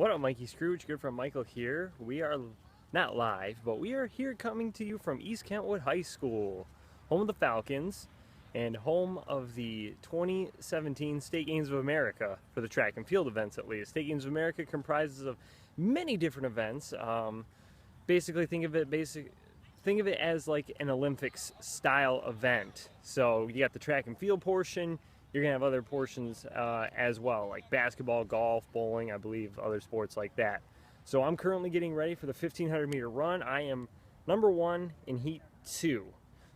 What up, Mikey Scrooge? Good from Michael here. We are not live, but we are here coming to you from East Kentwood High School, home of the Falcons and home of the 2017 State Games of America for the track and field events, at least. State Games of America comprises of many different events. Basically, think of it as like an Olympics style event. So you got the track and field portion. You're gonna have other portions as well, like basketball, golf, bowling, I believe, other sports like that. So I'm currently getting ready for the 1500 meter run. I am number 1 in heat 2.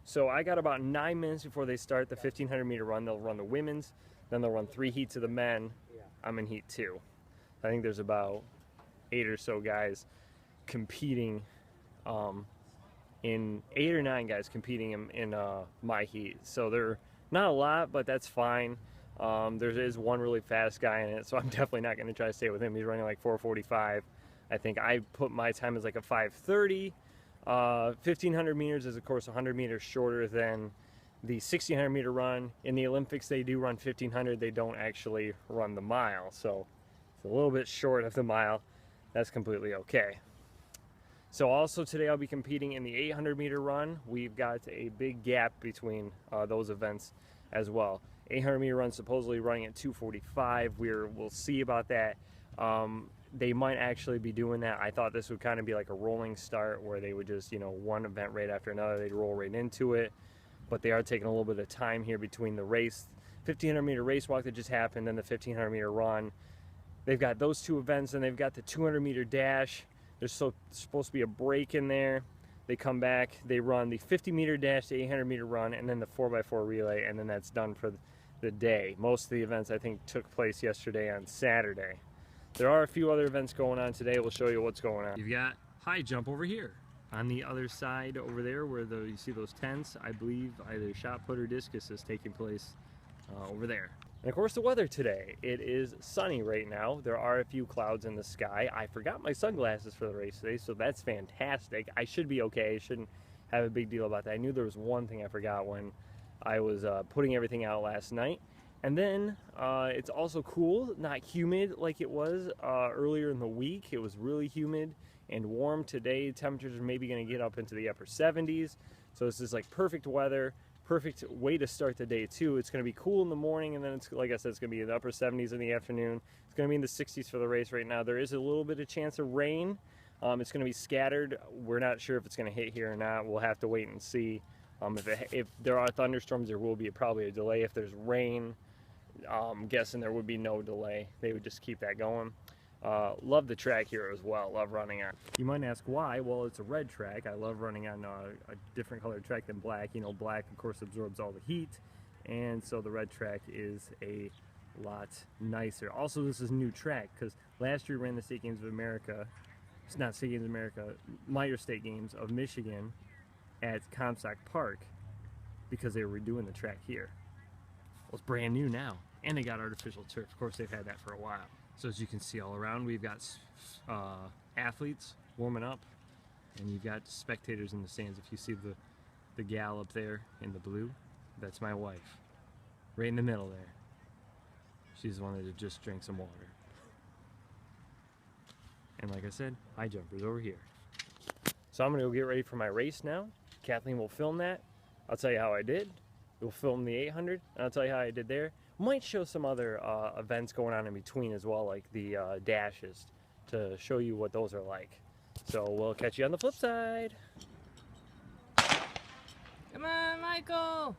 So I got about 9 minutes before they start the 1500 meter run. They'll run the women's, then they'll run 3 heats of the men. I'm in heat 2. I think there's about 8 or so guys competing in 8 or 9 guys competing in my heat. So they're not a lot, but that's fine. There is one really fast guy in it, so I'm definitely not going to try to stay with him. He's running like 4:45. I think I put my time as like a 5:30. 1500 meters is, of course, 100 meters shorter than the 1600 meter run. In the Olympics, they do run 1500. They don't actually run the mile, so it's a little bit short of the mile. That's completely okay. So also today I'll be competing in the 800 meter run. We've got a big gap between those events as well. 800 meter run supposedly running at 2:45. We'll see about that. They might actually be doing that. I thought this would kind of be like a rolling start where they would just, one event right after another, they'd roll right into it. But they are taking a little bit of time here between the race, 1500 meter race walk that just happened and the 1500 meter run. They've got those 2 events, and they've got the 200 meter dash. There's supposed to be a break in there. They come back, they run the 50 meter dash, the 800 meter run, and then the 4x4 relay, and then that's done for the day. Most of the events, I think, took place yesterday on Saturday. There are a few other events going on today. We'll show you what's going on. You've got high jump over here. On the other side over there where you see those tents, I believe either shot put or discus is taking place over there. And of course the weather today, it is sunny right now. There are a few clouds in the sky. I forgot my sunglasses for the race today, so that's fantastic. I should be okay. I shouldn't have a big deal about that. I knew there was one thing I forgot when I was putting everything out last night. And then it's also cool, not humid like it was earlier in the week. It was really humid and warm today. Temperatures are maybe going to get up into the upper 70s. So this is like perfect weather. Perfect way to start the day too. It's going to be cool in the morning, and then it's, like I said, it's going to be in the upper 70s in the afternoon. It's going to be in the 60s for the race right now. There is a little bit of chance of rain. It's going to be scattered. We're not sure if it's going to hit here or not. We'll have to wait and see. If there are thunderstorms, there will be probably a delay. If there's rain, I'm guessing there would be no delay. They would just keep that going. Love the track here as well. Love running on. You might ask why. Well, it's a red track. I love running on a different colored track than black. Black, of course, absorbs all the heat, and so the red track is a lot nicer. Also, this is a new track because last year we ran the State Games of America. It's not State Games of America, Minor State Games of Michigan at Comstock Park because they were redoing the track here. Well, it's brand new now, and they got artificial turf. Of course, they've had that for a while. So as you can see all around, we've got athletes warming up, and you've got spectators in the stands. If you see the gal up there in the blue, that's my wife, right in the middle there. She's the one that just drank some water. And like I said, high jumpers over here. So I'm gonna go get ready for my race now. Kathleen will film that. I'll tell you how I did. We'll film the 800, and I'll tell you how I did there. Might show some other events going on in between as well, like the dashes, to show you what those are like. So we'll catch you on the flip side. Come on, Michael!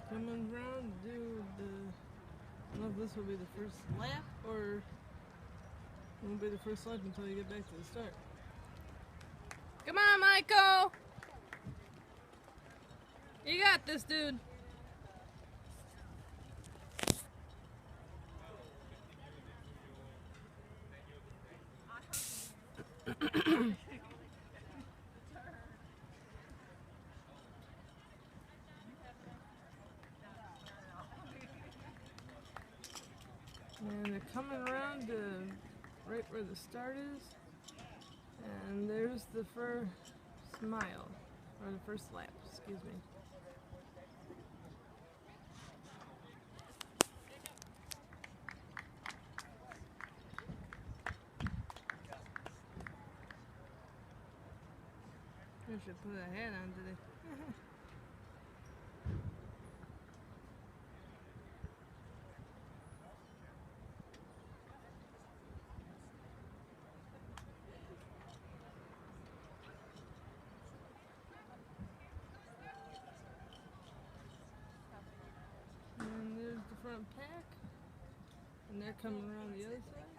Coming around to do the, I don't know if this will be the first lap or it won't be the first lap until you get back to the start. Come on, Mike! Michael! You got this, dude. And they're coming around to right where the start is. And there's the first mile, or the first lap, excuse me. I should put a hat on today. And there's the front pack, and they're coming around the other side.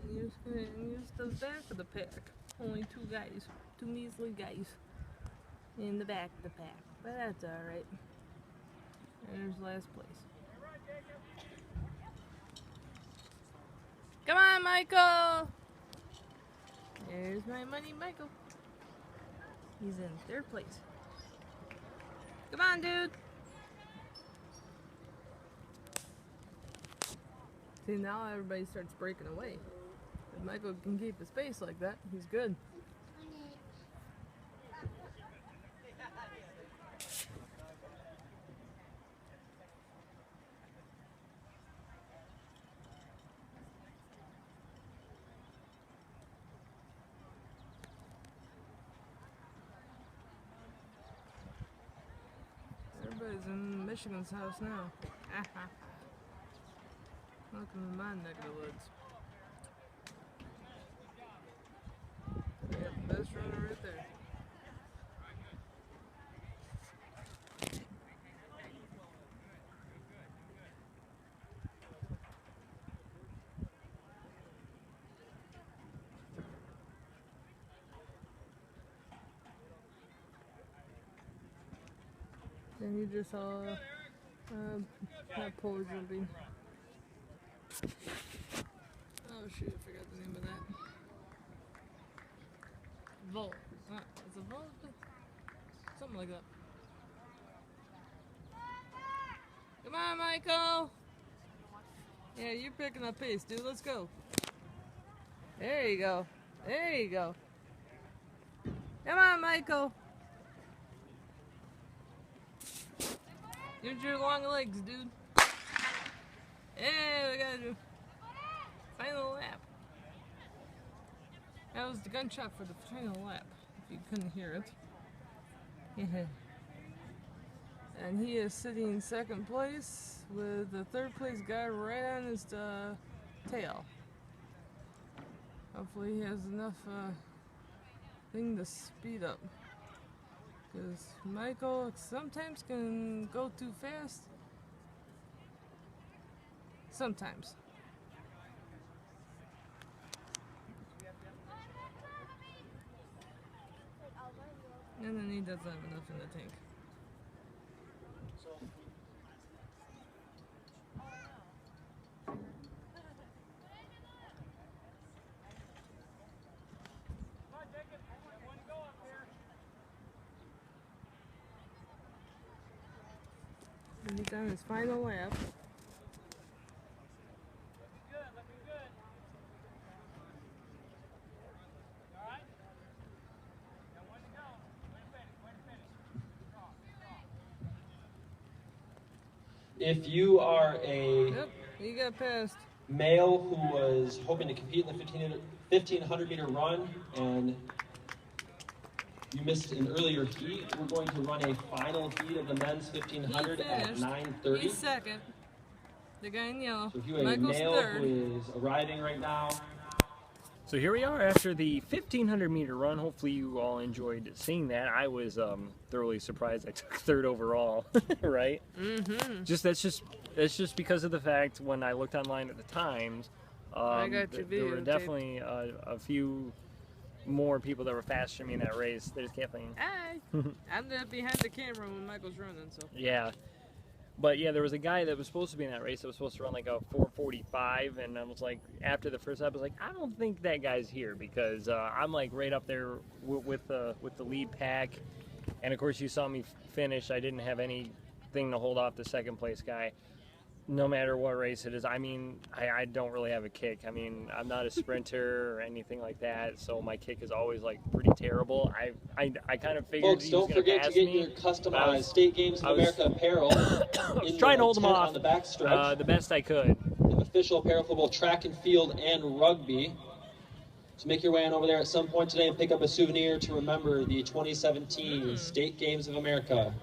And here's the back of the pack. Only two guys, two measly guys in the back of the pack, but that's alright. And there's last place. Come on, Michael! There's my money, Michael. He's in third place. Come on, dude! See, now everybody starts breaking away. If Michael can keep his pace like that, he's good. Everybody's in Michigan's house now. Welcome to my neck of the woods. They got the best runner right there. And you just saw that pole jumping. Oh shoot, I forgot the name of that. Vault. It's a vault? Something like that. Come on, Michael! Yeah, you're picking up pace, dude. Let's go. There you go. There you go. Come on, Michael! Use your long legs, dude. Yeah, we gotta do final lap. That was the gunshot for the final lap, if you couldn't hear it. Yeah. And he is sitting in second place with the third place guy right on his tail. Hopefully he has enough thing to speed up. Because Michael sometimes can go too fast. Sometimes. And then he doesn't have enough in the tank. And he's on his final lap. If you are a Yep, he got passed. male who was hoping to compete in the 1500 meter run and you missed an earlier heat, we're going to run a final heat of the men's 1500 at 9:30. He's second. The guy in yellow. So if you are a Michael's male third. who is arriving right now, So here we are after the 1500 meter run. Hopefully you all enjoyed seeing that. I was thoroughly surprised I took third overall, right? Mm-hmm. That's just because of the fact when I looked online at the times, I got your there were videotape. definitely a few more people that were faster than me in that race. There's Kathleen. Hi. I'm behind the camera when Michael's running, so. Yeah. But yeah, there was a guy that was supposed to be in that race that was supposed to run like a 4:45, and I was like, after the first lap, I was like, I don't think that guy's here because I'm like right up there with the lead pack, and of course you saw me finish. I didn't have anything to hold off the second place guy. No matter what race it is, I mean, I don't really have a kick. I mean, I'm not a sprinter or anything like that, so my kick is always like pretty terrible. I kind of figured Folks, he was don't going to forget pass to get me. your customized State Games of America apparel. I was trying to hold them off on the backstretch. the best I could. They have official apparel for both track and field and rugby. So make your way on over there at some point today and pick up a souvenir to remember the 2017 State Games of America.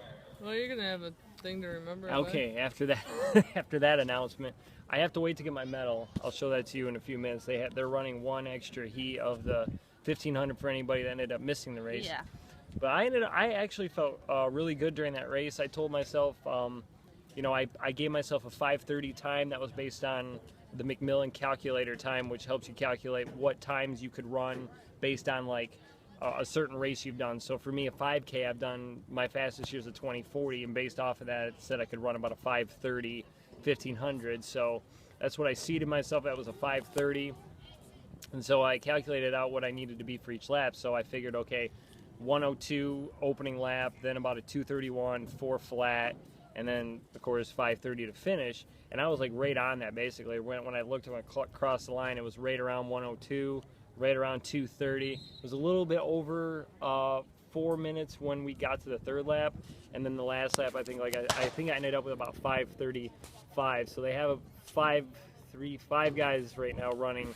Well, you're gonna have a thing to remember. Okay, after that, after that announcement, I have to wait to get my medal. I'll show that to you in a few minutes. They're running one extra heat of the 1500 for anybody that ended up missing the race. Yeah. But I actually felt really good during that race. I told myself, you know, I gave myself a 5:30 time that was based on the Macmillan calculator time, which helps you calculate what times you could run based on like a certain race you've done. So for me, a 5K, I've done my fastest year is a 2040, and based off of that, it said I could run about a 5:30 1500. So that's what I seeded myself. That was a 5:30, and so I calculated out what I needed to be for each lap. So I figured, okay, 102 opening lap, then about a 231 4 flat, and then of course 5:30 to finish. And I was like right on that basically. When I looked at my clock across the line, it was right around 102. Right around 2:30. It was a little bit over 4 minutes when we got to the third lap, and then the last lap I think I ended up with about 5:35. So they have five guys right now running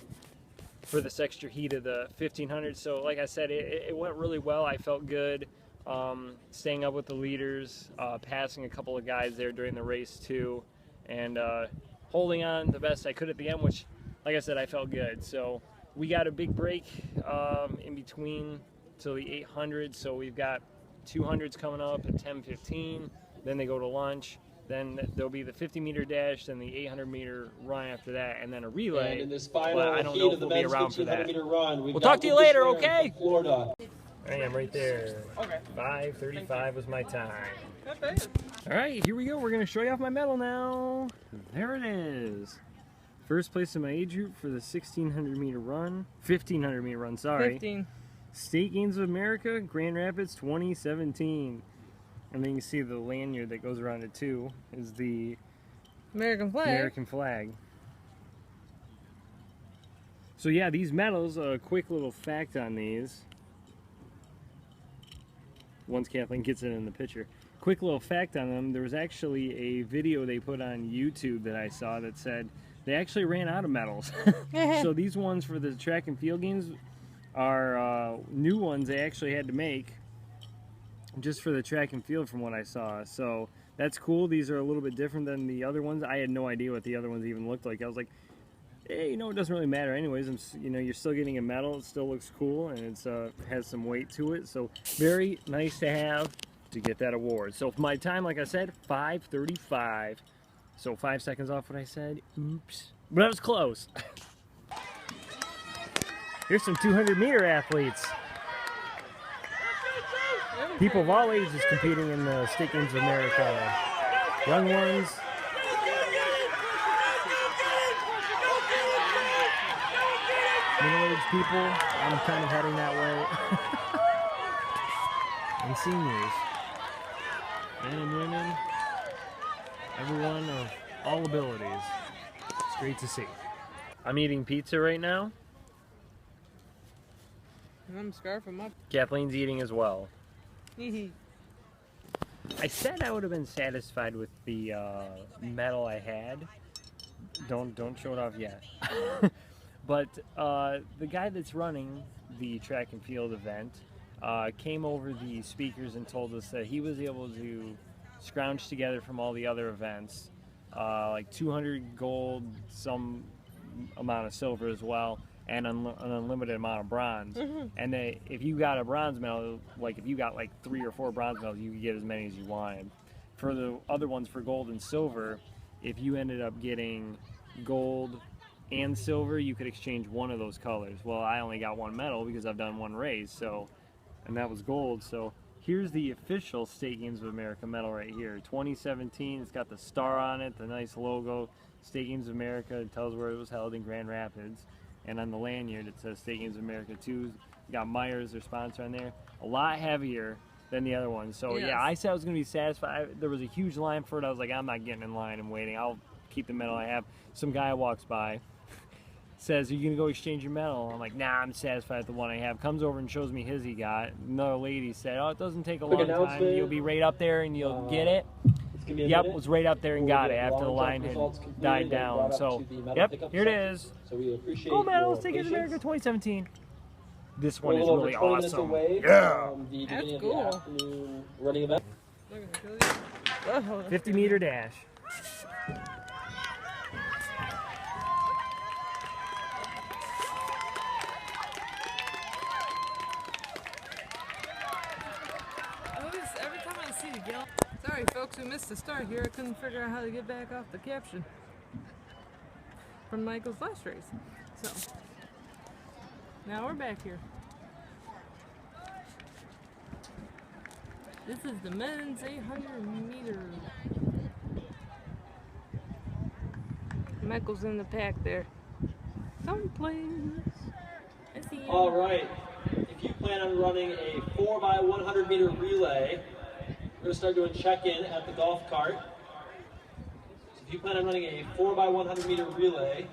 for this extra heat of the 1500. So like I said, it went really well. I felt good staying up with the leaders, passing a couple of guys there during the race too, and holding on the best I could at the end, which like I said, I felt good. So we got a big break in between till the 800, so we've got 200s coming up at 10:15. Then they go to lunch. Then there'll be the 50-meter dash, then the 800-meter run after that, and then a relay. And in this final but I don't heat know of if the we'll be men's around for that. 1500-meter run, We'll talk to you later, okay? Florida. I am right there. Okay. 5:35 was my time. Not bad. All right, here we go. We're going to show you off my medal now. There it is. First place in my age group for the 1600-meter run. 1500-meter run, sorry. 15. State Games of America, Grand Rapids 2017. And then you can see the lanyard that goes around it too, is the American flag. American flag. So yeah, these medals, a quick little fact on these. Once Kathleen gets it in the picture. Quick little fact on them, there was actually a video they put on YouTube that I saw that said they actually ran out of medals. So these ones for the track and field games are new ones they actually had to make just for the track and field from what I saw. So that's cool. These are a little bit different than the other ones. I had no idea what the other ones even looked like. I was like, hey, you know, it doesn't really matter anyways. You know, you're still getting a medal. It still looks cool, and it's has some weight to it. So very nice to have to get that award. So for my time, like I said, 5:35. So 5 seconds off what I said. Oops. But I was close. Here's some 200-meter athletes. People of all ages competing in the State Games of America. Young ones. Middle-aged people. I'm kind of heading that way. And seniors. Men and women. Everyone of all abilities. It's great to see. I'm eating pizza right now. And I'm scarfing my. Kathleen's eating as well. Hee I said I would have been satisfied with the medal I had. Don't show it off yet. But the guy that's running the track and field event came over the speakers and told us that he was able to scrounge together from all the other events like 200 gold, some amount of silver as well, and an unlimited amount of bronze. And if you got a bronze medal, like if you got like 3 or 4 bronze medals, you could get as many as you wanted. For the other ones, for gold and silver, if you ended up getting gold and silver, you could exchange one of those colors. Well, I only got one medal because I've done one race, so, and that was gold. So here's the official State Games of America medal right here, 2017. It's got the star on it, the nice logo, State Games of America. It tells where it was held in Grand Rapids, and on the lanyard it says State Games of America 2. You got Myers, their sponsor, on there. A lot heavier than the other ones. So Yes. yeah, I said I was going to be satisfied. There was a huge line for it. I was like, I'm not getting in line and waiting. I'll keep the medal I have. Some guy walks by, says, are you going to go exchange your medal? I'm like, nah, I'm satisfied with the one I have. Comes over and shows me his he got. Another lady said, oh, it doesn't take a Quick long time. announcement. You'll be right up there and you'll get it. It's gonna be a Yep, minute. was right up there and We'll got get it after the long line jump had results completed died and down. brought up So, to the medal yep, pickup here it section. is. So we appreciate Gold medal, your State Games of America patience. 2017. This We're one a is little over really 20 minutes awesome. away Yeah. from the That's beginning cool. of the afternoon running event. Look at the Oh, 50-meter dash. Every time I see the yellow. Sorry, folks, we missed the start here. I couldn't figure out how to get back off the caption from Michael's last race. So now we're back here. This is the men's 800-meter. Michael's in the pack there. Someplace. I see him. All right. If you plan on running a 4x100 meter relay, we're going to start doing check-in at the golf cart. So if you plan on running a 4x100 meter relay,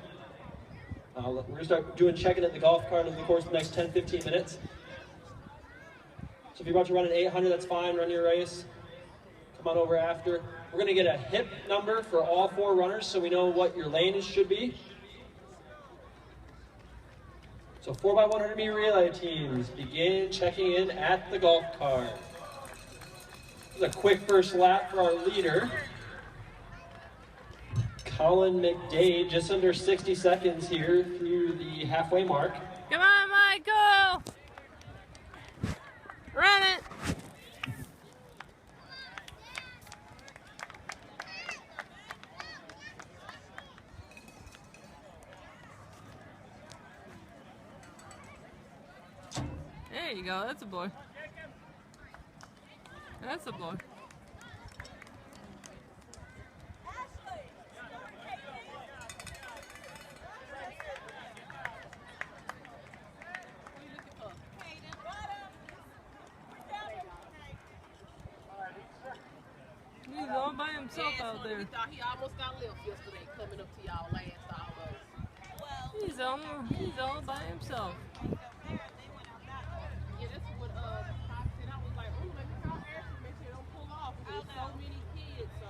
we're going to start doing check-in at the golf cart over the course of the next 10-15 minutes. So if you're about to run an 800, that's fine. Run your race. Come on over after. We're going to get a hip number for all 4 runners so we know what your lane should be. So 4x100 meter relay teams, begin checking in at the golf cart. This is a quick first lap for our leader. Colin McDade, just under 60 seconds here through the halfway mark. Come on, Michael! Run it! There you go, that's a boy. That's a boy. He's all by himself out there. He thought he almost got left yesterday coming up to y'all last almost. He's all by himself. Yeah, that's what Pop said. I was like, oh, let me call Ashley, make sure they don't pull off. There's so many kids, so.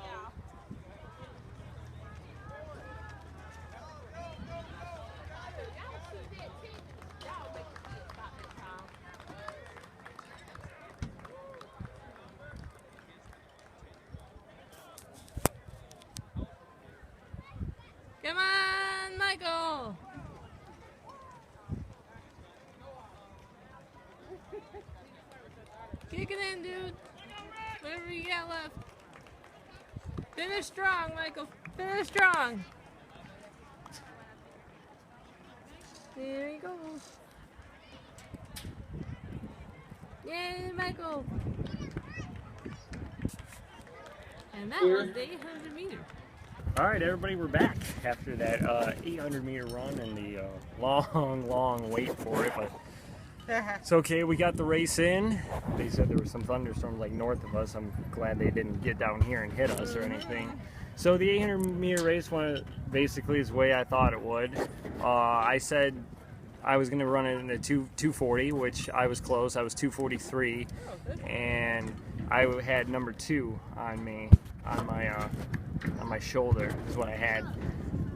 Y'all make the kids stop that time. Come on, Michael! Kick it in, dude. Whatever you got left. Finish strong, Michael. Finish strong. There he goes. Yay, Michael. And that was the 800 meter. All right, everybody, we're back after that 800-meter run and the long wait for it, but it's okay. We got the race in. They said there were some thunderstorms like north of us. I'm glad they didn't get down here and hit us or anything. So the 800-meter race went basically the way I thought it would. I said I was going to run it in a 240, which I was close. I was 243, and I had number 2 on me on my shoulder is what I had.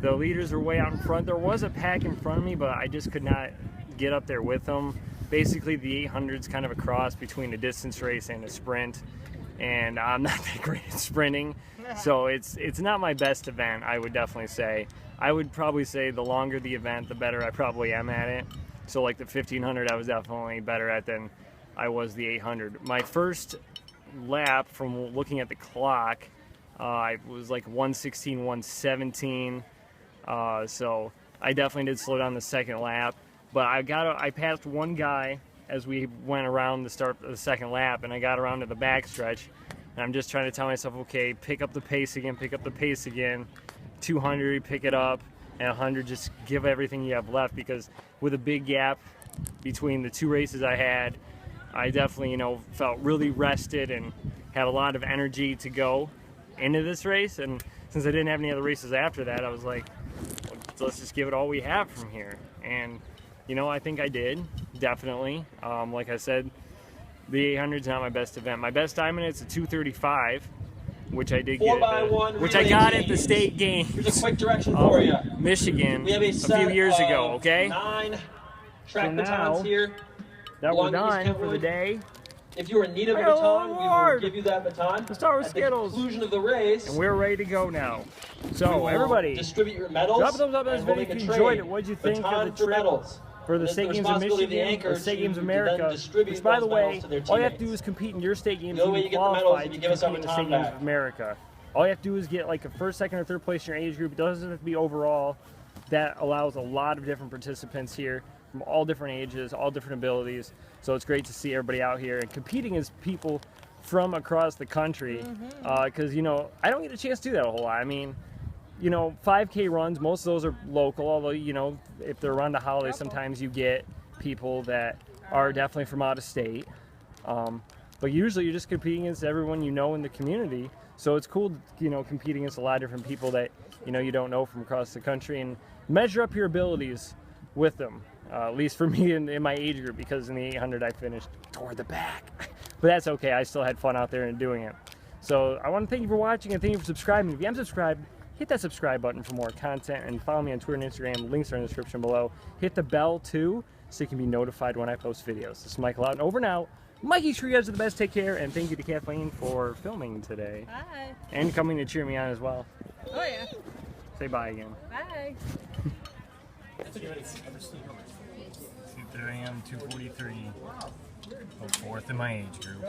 The leaders were way out in front. There was a pack in front of me, but I just could not get up there with them. Basically, the 800 is kind of a cross between a distance race and a sprint, and I'm not that great at sprinting, so it's not my best event, I would definitely say. I would probably say the longer the event, the better I probably am at it. So like the 1500, I was definitely better at than I was the 800. My first lap, from looking at the clock, I was like 116, 117. So I definitely did slow down the second lap, but I passed one guy as we went around the start of the second lap, and I got around to the backstretch, and I'm just trying to tell myself, okay, pick up the pace again, 200, pick it up, and 100, just give everything you have left, because with a big gap between the two races I had, I definitely, you know, felt really rested and had a lot of energy to go into this race. And since I didn't have any other races after that, I was like, well, let's just give it all we have from here. And, you know, I think I did, definitely. Like I said, the 800 is not my best event. My best time in it's a 2:35, which I did get, 4x1 which I relay got at the games. state games. Here's a quick direction for you. Michigan We have a few years ago, okay? 9 track So now, batons here. That we're along East done for the Kentwood. day. If you are in need of a I got a baton, we will award. give you that baton. Let's start with At Skittles. the conclusion of the race, And we're ready to go now. we So will everybody, distribute your medals. drop a thumbs up on this and we'll video if make you a enjoyed trade. it. What'd you think Baton of the for trip medals. for the It's state the games of responsibility of the Michigan, anchor or state games of to then America? distribute Which, by the those way, medals to their all you have to teammates. do is compete in your state games. The only way and you get the medals qualify is if you to give us our compete in the baton state games back. of America. All you have to do is get like a first, second, or third place in your age group. It doesn't have to be overall. That allows a lot of different participants here from all different ages, all different abilities. So it's great to see everybody out here and competing as people from across the country. Because, you know, I don't get a chance to do that a whole lot. I mean, you know, 5K runs, most of those are local, although, you know, if they're around the holidays, sometimes you get people that are definitely from out of state. But usually you're just competing against everyone you know in the community. So it's cool, you know, competing against a lot of different people that, you know, you don't know from across the country, and measure up your abilities with them. At least for me in my age group, because in the 800 I finished toward the back. But that's okay, I still had fun out there and doing it. So I want to thank you for watching and thank you for subscribing. If you haven't subscribed, hit that subscribe button for more content, and follow me on Twitter and Instagram. Links are in the description below. Hit the bell too, so you can be notified when I post videos. This is Michael out and over and out. Mikey, sure you guys are the best. Take care, and thank you to Kathleen for filming today. Bye. And coming to cheer me on as well. Oh yeah. Say bye again. Bye. There I am, 243. 4th in my age group.